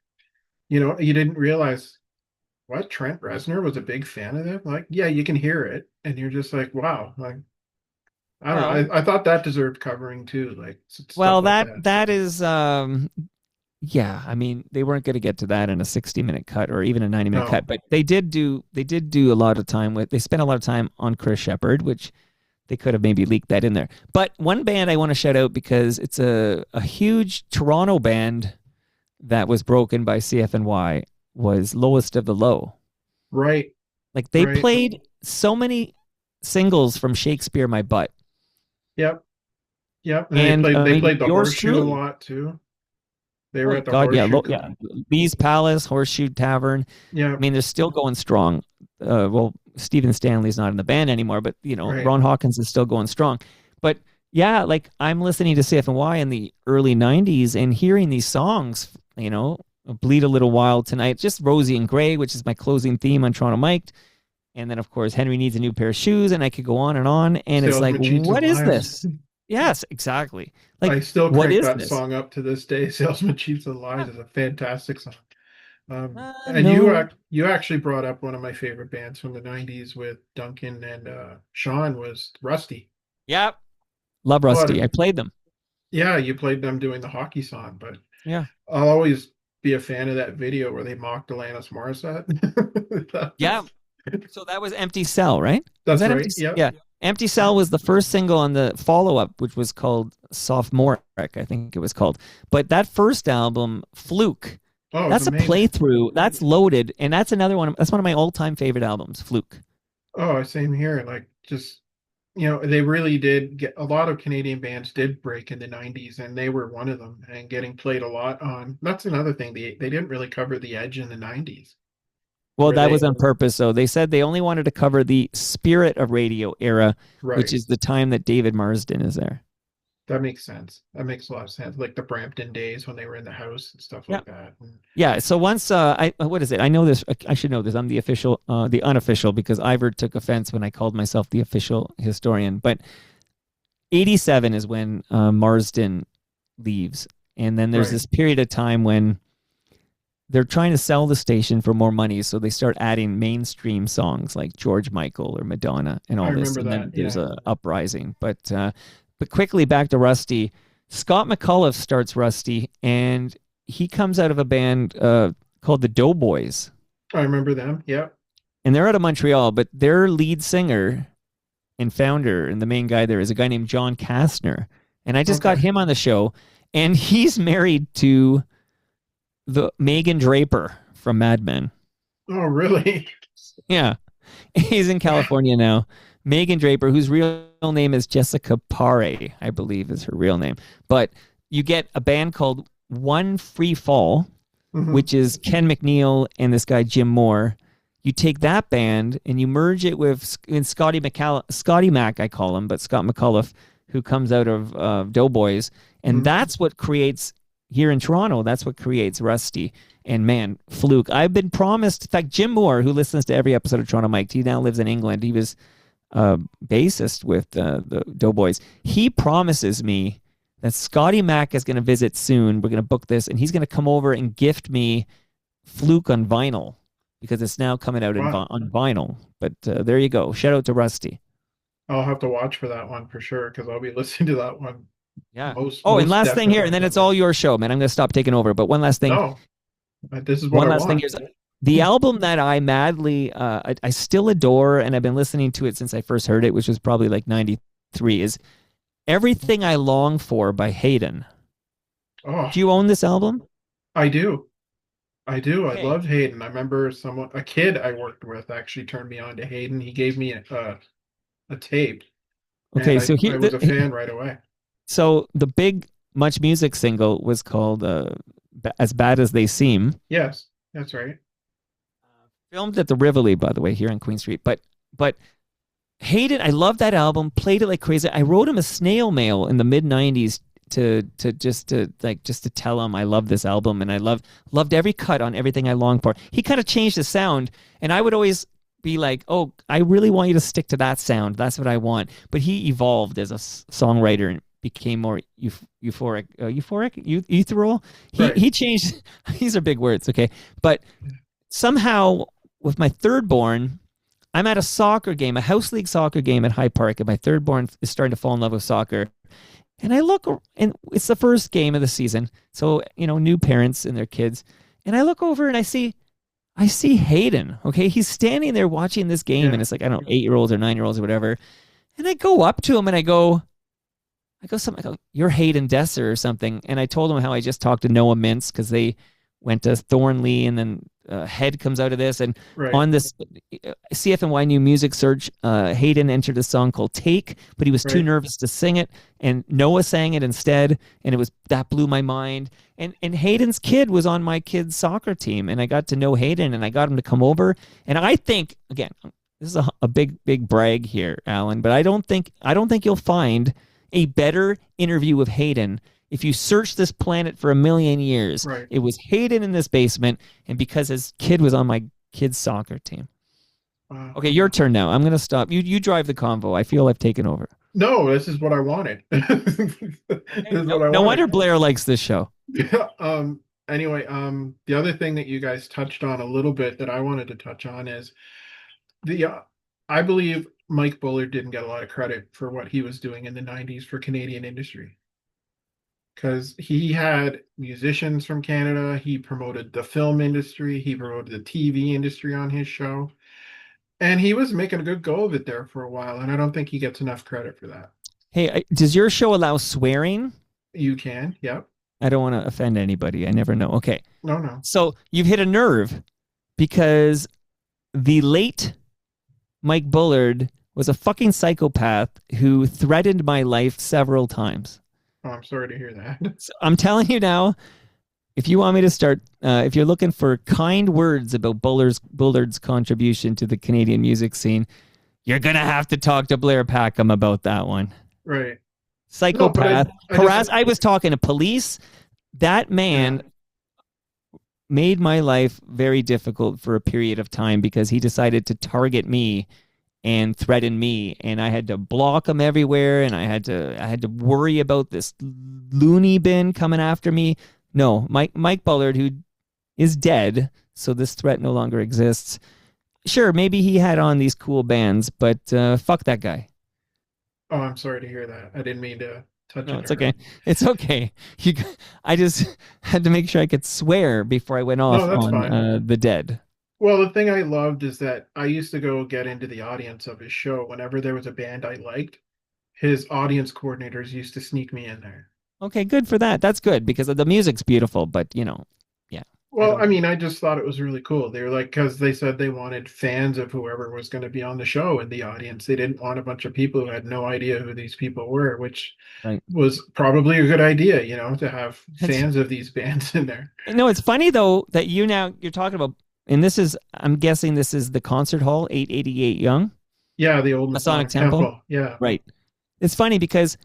you didn't realize what Trent Reznor was a big fan of them. Like, yeah, you can hear it, and you're just like, wow. Like, I don't Well, know. I thought that deserved covering too, like well, stuff like that that. that is yeah, I mean, they weren't going to get to that in a 60-minute cut or even a 90-minute cut, No, but they did do a lot of time with they spent a lot of time on Chris Shepard, which they could have maybe leaked that in there. But one band I want to shout out because it's a huge Toronto band that was broken by CFNY was Lowest of the Low. right, Like they right. played so many singles from Shakespeare My Butt. Yep, yep. And they And played I they mean played the yours Horseshoe a truly. lot too. They were Oh at the God, yeah, Horseshoe. yeah. Lee's Palace, Horseshoe Tavern. Yeah, I mean, they're still going strong. Well, Stephen Stanley's not in the band anymore, but right. Ron Hawkins is still going strong. But yeah, like I'm listening to CFNY in the early '90s and hearing these songs. Bleed a Little While Tonight, just Rosie and Gray, which is my closing theme on Toronto Mic'd. And then, of course, Henry Needs a New Pair of Shoes, and I could go on and on. And it's like, Salesman Cheats and what is Lies. this? Yes, exactly. Like, I still what crank is that this? song up to this day. Salesman Cheats and Lies Yeah. is a fantastic song. And No. you actually brought up one of my favorite bands from the '90s with Duncan and Sean was Rusty. Yep. Love What? Rusty. I played them. Yeah, you played them doing the hockey song, but Yeah. I'll always be a fan of that video where they mocked Alanis Morissette. That Yeah. was- So that was Empty Cell, right? Was that's that Empty? right. Yep. Yeah. Empty Cell was the first single on the follow up, which was called Sophomoric, I think it was called. But that first album, Fluke, Oh, it's that's a amazing. playthrough. That's loaded, and that's another one. That's one of my all time favorite albums, Fluke. Oh, same here. Like just they really did get a lot of Canadian bands did break in the '90s, and they were one of them, and getting played a lot on. That's another thing. They didn't really cover the Edge in the '90s, Well, where that was they on purpose. So they said they only wanted to cover the Spirit of Radio era, which right. is the time that David Marsden is there. That makes sense. That makes a lot of sense. Like the Brampton days when they were in the house and stuff Yeah. like that. And Yeah. So once I what is it? I know this. I should know this. I'm the official, the unofficial, because Ivor took offense when I called myself the official historian. But 87 is when Marsden leaves, and then there's right. this period of time when they're trying to sell the station for more money, so they start adding mainstream songs like George Michael or Madonna and I all this, remember and then that. there's Yeah. a uprising. But quickly back to Rusty. Scott McAuliffe starts Rusty, and he comes out of a band called the Doughboys, I remember them. Yeah. and they're out of Montreal. But their lead singer and founder and the main guy there is a guy named John Kastner, and I just got Okay. him on the show, and he's married to the Megan Draper from Mad Men. Oh, really? Yeah. He's in California now. Megan Draper, whose real name is Jessica Pare, I believe is her real name. But you get a band called One Free Fall, Mhm. which is Ken McNeil and this guy Jim Moore. You take that band and you merge it with Scotty Mac, I call him, but Scott McAuliffe, who comes out of Doughboys, and Mhm. that's what creates here in Toronto. That's what creates Rusty. And man, Fluke. I've been promised. In fact, Jim Moore, who listens to every episode of Toronto Mike, he now lives in England. He was bassist with the Doughboys. He promises me that Scotty Mac is going to visit soon. We're going to book this, and he's going to come over and gift me Fluke on vinyl because it's now coming out Wow. on vinyl. But there you go. Shout out to Rusty. I'll have to watch for that one for sure because I'll be listening to that one Yeah. most Oh, and most last thing here, and then definitely. it's all your show, man. I'm going to stop taking over. But one last thing. No, this is what One I last thing want. here. The album that I madly, I still adore, and I've been listening to it since I first heard it, which was probably like '93, is "Everything I Long For" by Hayden. Oh, Do you own this album? I do. I do. I Okay. love Hayden. I remember a kid I worked with actually turned me on to Hayden. He gave me a tape, and Okay. So I was a fan right away. so the big Much Music single was called "As Bad as They Seem." Yes, that's right. Filmed at the Rivoli, by the way, here on Queen Street. But Hayden, I love that album. Played it like crazy. I wrote him a snail mail in the mid '90s to tell him I love this album and I loved every cut on Everything I Long For. He kind of changed the sound, and I would always be like, "Oh, I really want you to stick to that sound. That's what I want." But he evolved as a songwriter and became more ethereal. Right. He changed. These are big words, okay? But somehow with my third born, I'm at a soccer game, a house league soccer game at Hyde Park, and my third born is starting to fall in love with soccer. And I look, and it's the first game of the season, so new parents and their kids. And I look over and I see Hayden. Okay, he's standing there watching this game, Yeah. and it's like I don't know, 8-year-olds or 9-year-olds or whatever. And I go up to him and I go, "You're Hayden Desser or something." And I told him how I just talked to Noah Mintz because they went to Thornley, and then Head comes out of this. And Right. on this CFNY New Music Search, Hayden entered a song called "Take," but he was too Right. nervous to sing it, and Noah sang it instead, and that blew my mind. And Hayden's kid was on my kid's soccer team, and I got to know Hayden, and I got him to come over. And I think, again, this is a big brag here, Alan, but I don't think you'll find a better interview with Hayden. If you search this planet for a million years, Right. it was Hayden in this basement, and because his kid was on my kid's soccer team. Wow. Okay, your turn now. I'm gonna stop. You drive the convo. I feel I've taken over. No, this is what I wanted. This is what I No wanted. wonder Blair likes this show. Yeah, Anyway, the other thing that you guys touched on a little bit that I wanted to touch on is the I believe Mike Bullard didn't get a lot of credit for what he was doing in the 90s for Canadian industry because he had musicians from Canada, he promoted the film industry, he promoted the TV industry on his show, and he was making a good go of it there for a while, and I don't think he gets enough credit for that. Hey, does your show allow swearing? You can, yep. I don't want to offend anybody. I never know. Okay. No, no. So you've hit a nerve because the late Mike Bullard was a fucking psychopath who threatened my life several times. Oh, I'm sorry to hear that. So I'm telling you now, if you want me to start, if you're looking for kind words about Bullard's contribution to the Canadian music scene, you're going to have to talk to Blair Packham about that one. Right. Psychopath. No, harass. I was talking to police. That man made my life very difficult for a period of time because he decided to target me and threaten me, and I had to block him everywhere, and I had to worry about this loony bin coming after me. No, Mike Bullard, who is dead, so this threat no longer exists. Sure, maybe he had on these cool bands, but fuck that guy. Oh, I'm sorry to hear that. I didn't mean to touch No, on it's your okay. It's okay. I just had to make sure I could swear before I went off on the dead. Well, the thing I loved is that I used to go get into the audience of his show whenever there was a band I liked. His audience coordinators used to sneak me in there. Okay, good for that. That's good because the music's beautiful, but yeah. Well, I mean, I just thought it was really cool. They were like, because they said they wanted fans of whoever was going to be on the show in the audience. They didn't want a bunch of people who had no idea who these people were, which was probably a good idea, to have fans of these bands in there. No, it's funny though that you're talking about, and I'm guessing this is the concert hall, 888 Yonge. Yeah, the old Masonic Temple. Yeah. Right. It's funny because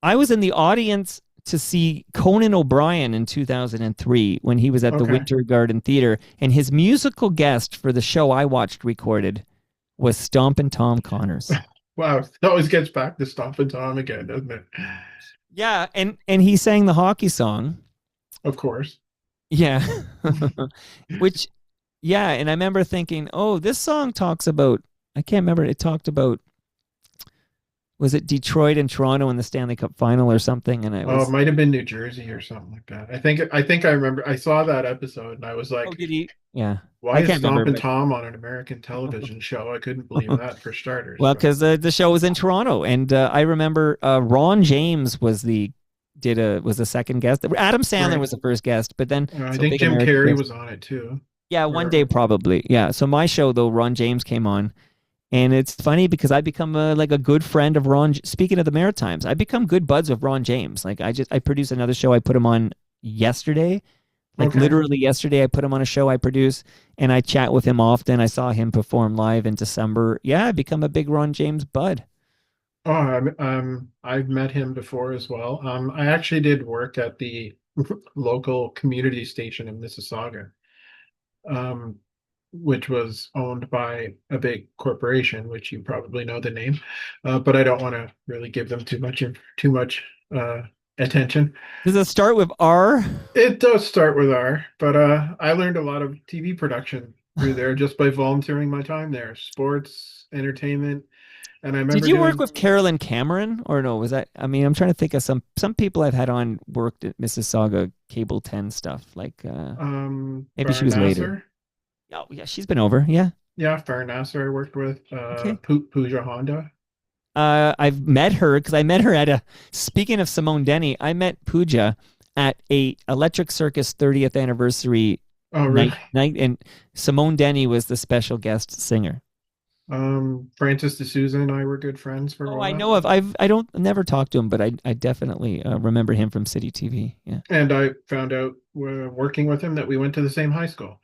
I was in the audience to see Conan O'Brien in 2003 when he was at the Winter Garden Theater, and his musical guest for the show I watched recorded was Stompin' Tom Connors. Wow, that always gets back to Stompin' Tom again, doesn't it? Yeah, and he sang the hockey song. Of course. Yeah. Which, yeah, and I remember thinking, oh, this song talks about, I can't remember, it talked about, was it Detroit and Toronto in the Stanley Cup final or something? And it might have been New Jersey or something like that. I think I remember. I saw that episode and I was like, "Oh, did he?" Yeah. Why is Stompin' Tom on an American television show? I couldn't believe that for starters. Well, because the show was in Toronto, and I remember Ron James was the second guest. Adam Sandler was the first guest, but then I think Jim Carrey was on it too. Yeah, one day probably. Yeah. So my show though, Ron James came on. And it's funny because I become a good friend of Ron. Speaking of the Maritimes, I become good buds with Ron James. Like I produced another show. I put him on yesterday, literally yesterday. I put him on a show I produce, and I chat with him often. I saw him perform live in December. Yeah, I become a big Ron James bud. Oh, I've met him before as well. I actually did work at the local community station in Mississauga. Which was owned by a big corporation, which you probably know the name, but I don't want to really give them too much attention. Does it start with R? It does start with R, but I learned a lot of TV production through there just by volunteering my time there, sports, entertainment. And I remember. Did you work with Carolyn Cameron, or no? Was that? I mean, I'm trying to think of some people I've had on worked at Mississauga Cable 10 stuff. Like, maybe she was later. Oh, yeah, she's been over. Yeah. Yeah, Farah Nasser I worked with. Pooja Honda. I've met her because I met her at speaking of Simone Denny, I met Pooja at a Electric Circus 30th anniversary night, and Simone Denny was the special guest singer. Francis D'Souza and I were good friends for a while. I know of. I never talked to him, but I definitely remember him from City TV. Yeah. And I found out working with him that we went to the same high school.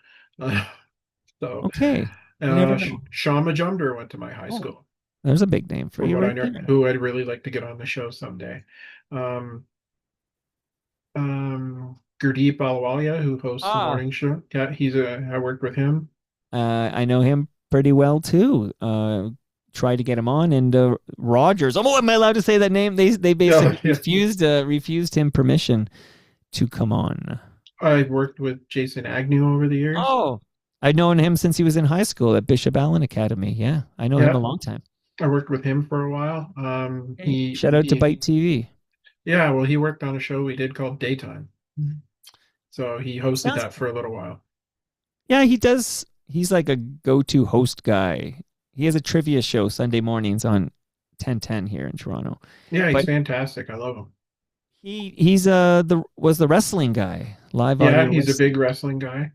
So okay, Sean Majumder went to my high school. There's a big name for you, who I'd really like to get on the show someday. Gurdeep Ahluwalia, who hosts the morning show. Yeah, I worked with him. I know him pretty well too. Tried to get him on, and Rogers. Oh, am I allowed to say that name? They basically refused him permission to come on. I worked with Jason Agnew over the years. Oh, I've known him since he was in high school at Bishop Allen Academy. Yeah, I know him a Yeah, long time. I worked with him for a while. Hey, shout out to Bite TV. Yeah, well, he worked on a show we did called Daytime. So he hosted Sounds, that for a little while. yeah, he does. He's like a go-to host guy. He has a trivia show Sunday mornings on 1010 here in Toronto. Yeah, he's But fantastic. I love him. he's the was the wrestling guy, live Yeah, audio he's a wrestling. big wrestling guy.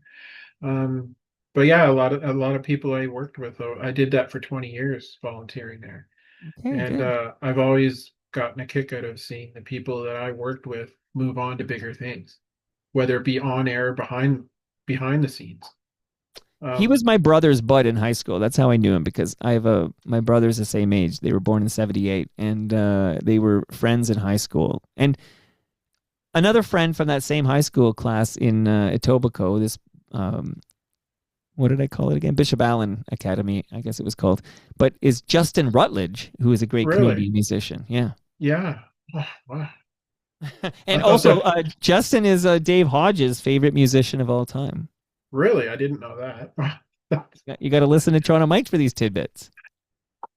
Um, but yeah, a lot of people I worked with, though, I did that for 20 years volunteering there. Okay, And good. I've always gotten a kick out of seeing the people that I worked with move on to bigger things, whether it be on air, behind the scenes. He was Um, my brother's bud in high school. That's how I knew him because I have a my brother's the same age. They were born in '78, and they were friends in high school. And another friend from that same high school class in Etobicoke, this um, what did I call it again? Bishop Allen Academy, I guess it was called, but is Justin Rutledge, who is a great really? Canadian musician. Yeah. Yeah. Oh, wow. I And thought also, that Justin is Dave Hodges' favorite musician of all time. really, I didn't know that. You got to listen to Toronto Mike for these tidbits.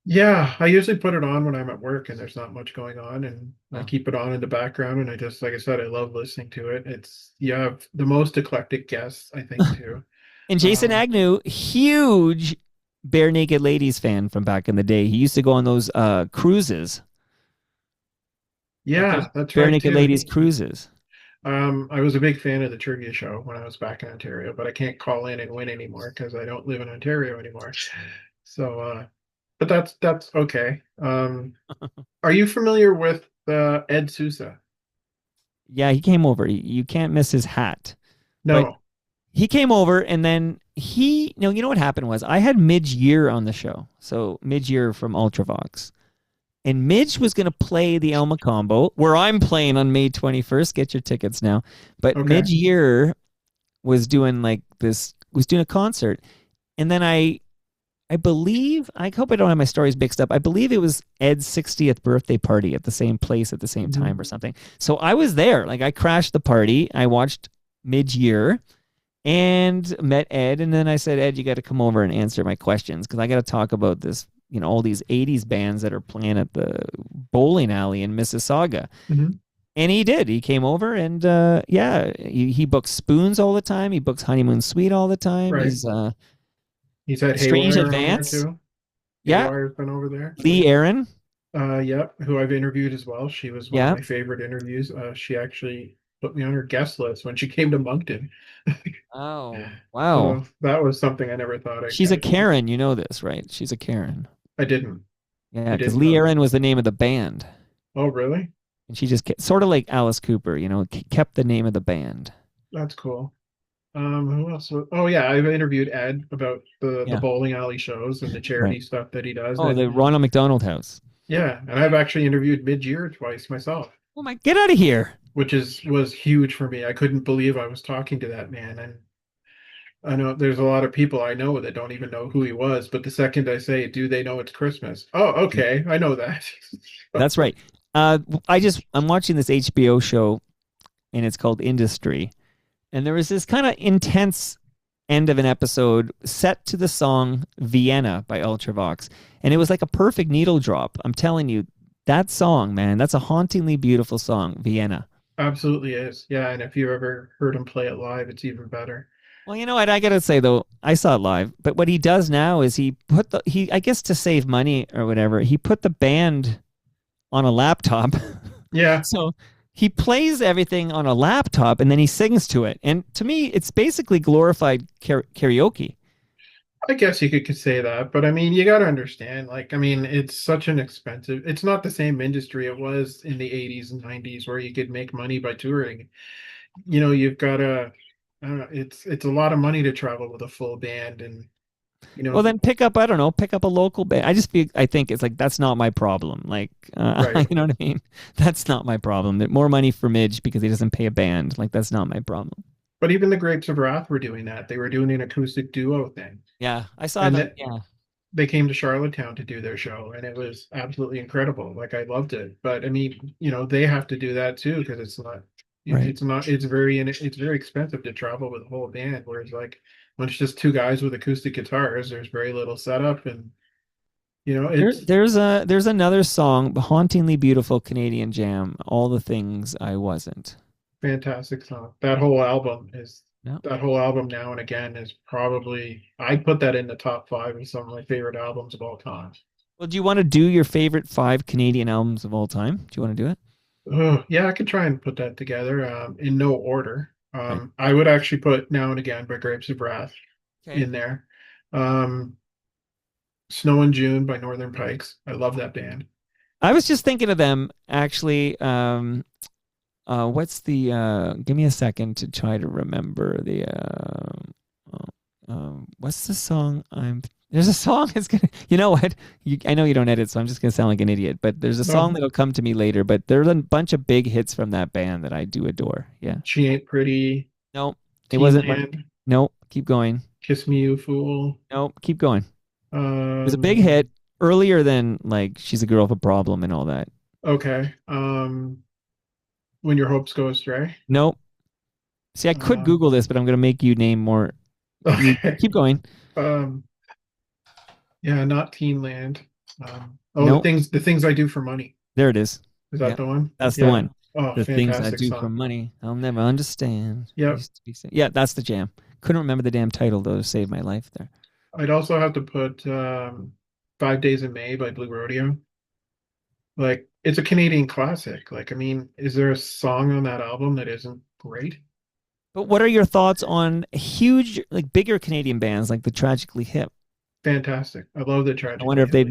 Yeah, I usually put it on when I'm at work and there's not much going on, and I Oh. keep it on in the background, and I just, like I said, I love listening to it. It's You have the most eclectic guests, I think, too. And Jason Um, Agnew, huge Bare Naked Ladies fan from back in the day. He used to go on those cruises, like those yeah, that's Bare right Naked too. Ladies cruises. I was a big fan of the trivia show when I was back in Ontario, but I can't call in and win anymore because I don't live in Ontario anymore. So, but that's okay. Are you familiar with Ed Sousa? Yeah, he came over. You can't miss his hat. But No. he came over and then you know what happened was I had Midge Year on the show. So Midge Year from Ultravox. And Midge was going to play the Elma combo where I'm playing on May 21st. Get your tickets now. But Okay. Midge Year was doing was doing a concert. And then I believe, I hope I don't have my stories mixed up. I believe it was Ed's 60th birthday party at the same place at the same time or Mhm. something. So I was there. Like I crashed the party. I watched Mid Year and met Ed. And then I said, Ed, you got to come over and answer my questions because I got to talk about this, all these 80s bands that are playing at the bowling alley in Mississauga. Mhm. And he did. He came over and yeah, he books Spoons all the time. He books Honeymoon Suite all the time. Right. He's He's had Strange Haywire on there Advance. too. Yeah, Haywire's been over there. Lee Aaron. Yep, who I've interviewed as well. She was one of Yeah. my favorite interviews. She actually put me on her guest list when she came to Moncton. Oh, wow. So that was something I never thought I'd She's a get. Karen. You know this, right? She's a Karen. I didn't. Yeah, I because didn't Lee know that. Aaron was the name of the band. Oh, really? And she just sort of like Alice Cooper, kept the name of the band. That's cool. Who else? Oh, yeah, I've interviewed Ed about the Yeah, bowling alley shows and the right. charity stuff that he does. Oh, And the Ronald McDonald House. yeah, and I've actually interviewed Mid-Year twice myself, Oh my, get out of here. which is was huge for me. I couldn't believe I was talking to that man. And I know there's a lot of people I know that don't even know who he was, but the second I say, do they know it's Christmas? Oh, okay, I know that. That's right. I'm watching this HBO show and it's called Industry. And there was this kind of intense end of an episode set to the song Vienna by Ultravox. And it was like a perfect needle drop. I'm telling you, that song, man, that's a hauntingly beautiful song, Vienna. Absolutely is. Yeah, and if you ever heard him play it live, it's even better. Well, you know what? I gotta say though, I saw it live. But what he does now is I guess to save money or whatever, he put the band on a laptop. Yeah, So he plays everything on a laptop and then he sings to it. And to me, it's basically glorified karaoke. I guess you could say that, but I mean, you got to understand, like, I mean, it's such an expensive, it's not the same industry it was in the 80s and 90s where you could make money by touring. You've got to, I don't know, it's a lot of money to travel with a full band and, you Well, know, then I don't know, pick up a local band. I think it's like, that's not my problem. Like, right. you know what I mean? That's not my problem. More money for Midge because he doesn't pay a band. Like, that's not my problem. But even the Grapes of Wrath were doing that. They were doing an acoustic duo thing. Yeah, I saw And them. that Yeah. they came to Charlottetown to do their show, and it was absolutely incredible. Like I loved it. But I mean, they have to do that too because it's not, Right. It's not, it's very expensive to travel with a whole band, whereas like when it's just two guys with acoustic guitars, there's very little setup and it's There's another song, Hauntingly Beautiful Canadian Jam, All the Things I Wasn't. fantastic song. No. That whole album now and again is probably, I'd put that in the top five of some of my favorite albums of all time. Well, do you want to do your favorite 5 Canadian albums of all time? Do you want to do it? Oh, yeah, I could try and put that together in no order. Right. I would actually put Now and Again by Grapes of Wrath Okay. in there. Um, Snow in June by Northern Pikes. I love that band. I was just thinking of them actually. What's the? Give me a second to try to remember the. What's the song? There's a song. It's gonna. You know what? I know you don't edit, so I'm just gonna sound like an idiot. But there's a song No, that'll come to me later. But there's a bunch of big hits from that band that I do adore. Yeah. She Ain't Pretty, No, it Teen wasn't my. Land, No, keep going. Kiss Me You Fool. No, keep going. It was a big Um, hit earlier than like She's a Girl with a Problem and all that. okay. When Your Hopes Go Astray. Nope. See, I could Um, Google this, but I'm gonna make you name more. You okay. keep going. Um, yeah, not Teen Land. Oh, Nope. the things I do for money. There it is. Is that Yeah, the one? that's the Yeah. one. Oh, The things I fantastic do for song. money, I'll never understand. Yep. Used to be yeah, that's the jam. Couldn't remember the damn title though to save my life there. I'd also have to put 5 Days in May by Blue Rodeo. Like, it's a Canadian classic. Like, I mean, is there a song on that album that isn't great? But what are your thoughts on huge, like bigger Canadian bands like the Tragically Hip? Fantastic. I love the I wonder Tragically if Hip. they'd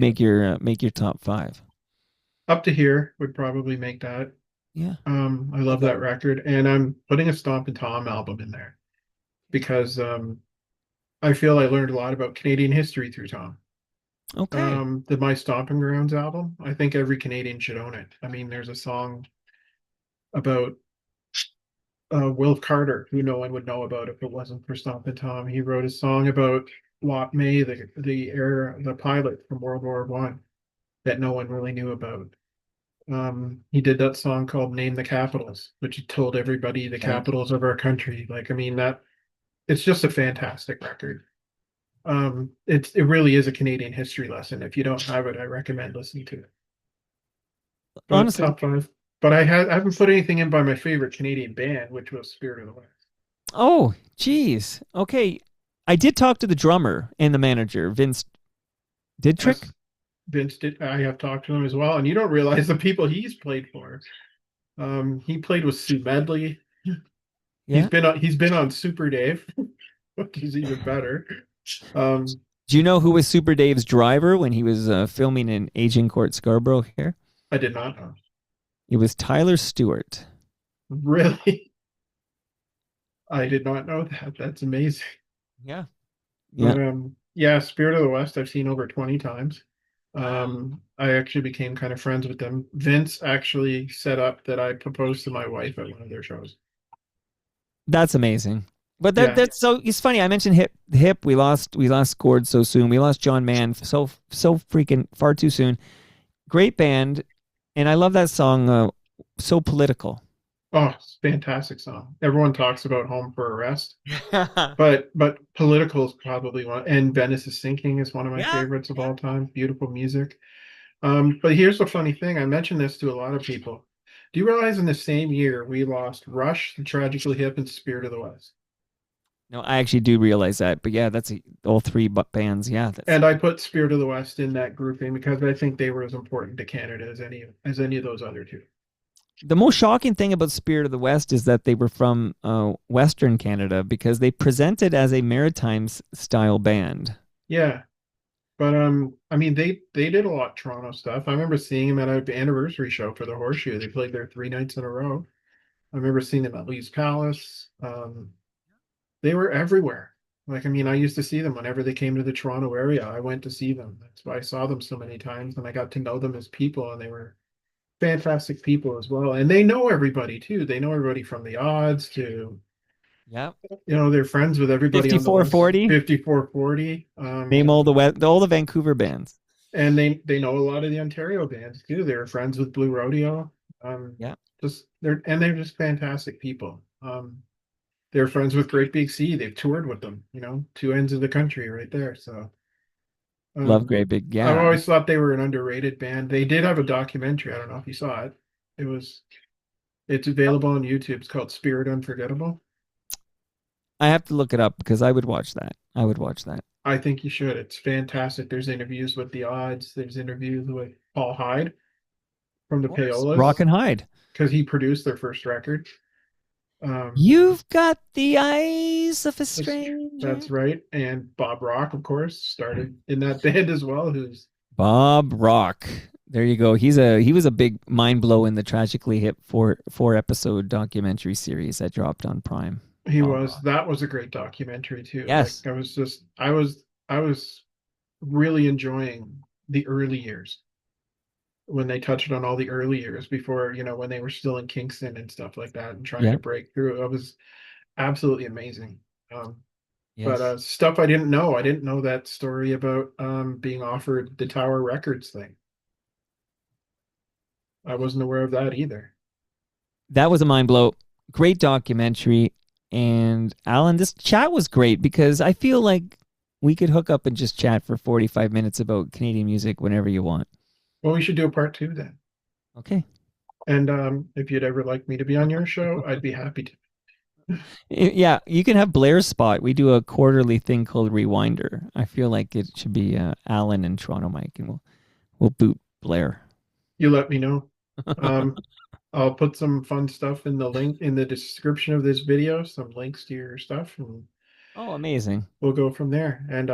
make your top five. Up to Here would probably make that. Yeah, I love love that that one. record, and I'm putting a Stomp and Tom album in there because I feel I learned a lot about Canadian history through Tom. Okay. The My Stomping Grounds album, I think every Canadian should own it. I mean, there's a song about Will Carter, who no one would know about if it wasn't for Stompin' Tom. He wrote a song about Lot May, the pilot from World War I, that no one really knew about. He did that song called Name the Capitals, which he told everybody the Right. capitals of our country. Like, I mean, that it's just a fantastic record. It really is a Canadian history lesson. If you don't have it, I recommend listening to it. But Honestly. top five. But I haven't put anything in by my favorite Canadian band, which was Spirit of the West. Oh, geez. Okay. I did talk to the drummer and the manager, Vince Didtrick. Yes, Vince did. I have talked to him as well, and you don't realize the people he's played for. He played with Sue Medley. Yeah. He's been on Super Dave, which is even better. Um, Do you know who was Super Dave's driver when he was filming in Aging Court Scarborough here? I did not know. It was Tyler Stewart. Really, I did not know that. That's amazing. Yeah. Yeah. But yeah, Spirit of the West I've seen over 20 times. Wow. I actually became kind of friends with them. Vince actually set up that I proposed to my wife at one of their shows. That's amazing. But Yeah. that's so it's funny. I mentioned hip. We lost Gord so soon. We lost John Mann so freaking far too soon. Great band, and I love that song. So political. Oh, it's a fantastic song. Everyone talks about Home for a Rest, Yeah. but Political is probably one, and Venice is Sinking is one of my Yeah. favorites of all time. Beautiful music. But here's the funny thing. I mentioned this to a lot of people. Do you realize in the same year we lost Rush, The Tragically Hip, and Spirit of the West? No, I actually do realize that. But yeah, that's all three bands. Yeah, that's And I put Spirit of the West in that grouping because I think they were as important to Canada as any of those other two. the most shocking thing about Spirit of the West is that they were from Western Canada because they presented as a maritime style band. Yeah. But I mean they did a lot of Toronto stuff. I remember seeing them at an anniversary show for the Horseshoe. They played there 3 nights in a row. I remember seeing them at Lee's Palace. They were everywhere. Like, I mean, I used to see them whenever they came to the Toronto area. I went to see them. That's why I saw them so many times, and I got to know them as people, and they were fantastic people as well. And they know everybody too. They know everybody from the odds to, Yep. they're friends with everybody on the list. 5440. 5440. Name all the Vancouver bands. And they know a lot of the Ontario bands too. They were friends with Blue Rodeo. Yeah. Just they're just fantastic people. They're friends with Great Big Sea. They've toured with them, two ends of the country right there. So Love um, Great Big. I've Yeah. always thought they were an underrated band. They did have a documentary. I don't know if you saw it. It was it's available on YouTube. It's called Spirit Unforgettable. I have to look it up because I would watch that. I would watch that. I think you should. It's fantastic. There's interviews with the Odds. There's interviews with Paul Hyde from the Of course. Rock Payolas and Hide. because he produced their first record. Um, You've got the eyes of a that's stranger. that's right. And Bob Rock, of course, started in that band as well. Who's Bob Rock. There you go. He was a big mind blow in the Tragically Hip four episode documentary series that dropped on Prime. he Bob was Rock. that was a great documentary too. Like Yes. I was really enjoying the early years when they touched on all the early years before, when they were still in Kingston and stuff like that and trying Yeah. to break through. It was absolutely amazing. Um, but Yes. stuff I didn't know. I didn't know that story about being offered the Tower Records thing. I wasn't aware of that either. That was a mind blow. Great documentary. And Alan, this chat was great because I feel like we could hook up and just chat for 45 minutes about Canadian music whenever you want. Well, we should do a part two then. Okay. And if you'd ever like me to be on your show, I'd be happy to. Yeah, you can have Blair's spot. We do a quarterly thing called Rewinder. I feel like it should be Alan and Toronto Mike, and we'll boot Blair. You let me know. Um, I'll put some fun stuff in the link in the description of this video, some links to your stuff, and Oh, amazing. we'll go from there. And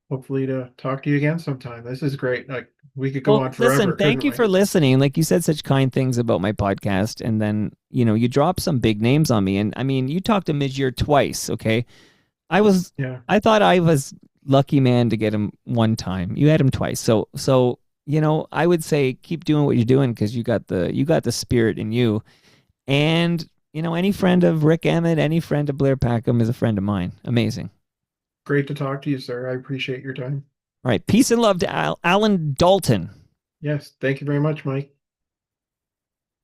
hopefully to talk to you again sometime. This is great. Like we could go Well, on listen, forever, thank couldn't you we? for listening. Like you said such kind things about my podcast, and then, you drop some big names on me. And I mean, you talked to Midgear twice, okay? Yeah. I thought I was lucky man to get him one time. You had him twice. So, I would say keep doing what you're doing because you got the spirit in you. And, any friend of Rick Emmett, any friend of Blair Packham is a friend of mine. Amazing. Great to talk to you, sir. I appreciate your time. All right. Peace and love to Alan Dalton. Yes. Thank you very much, Mike.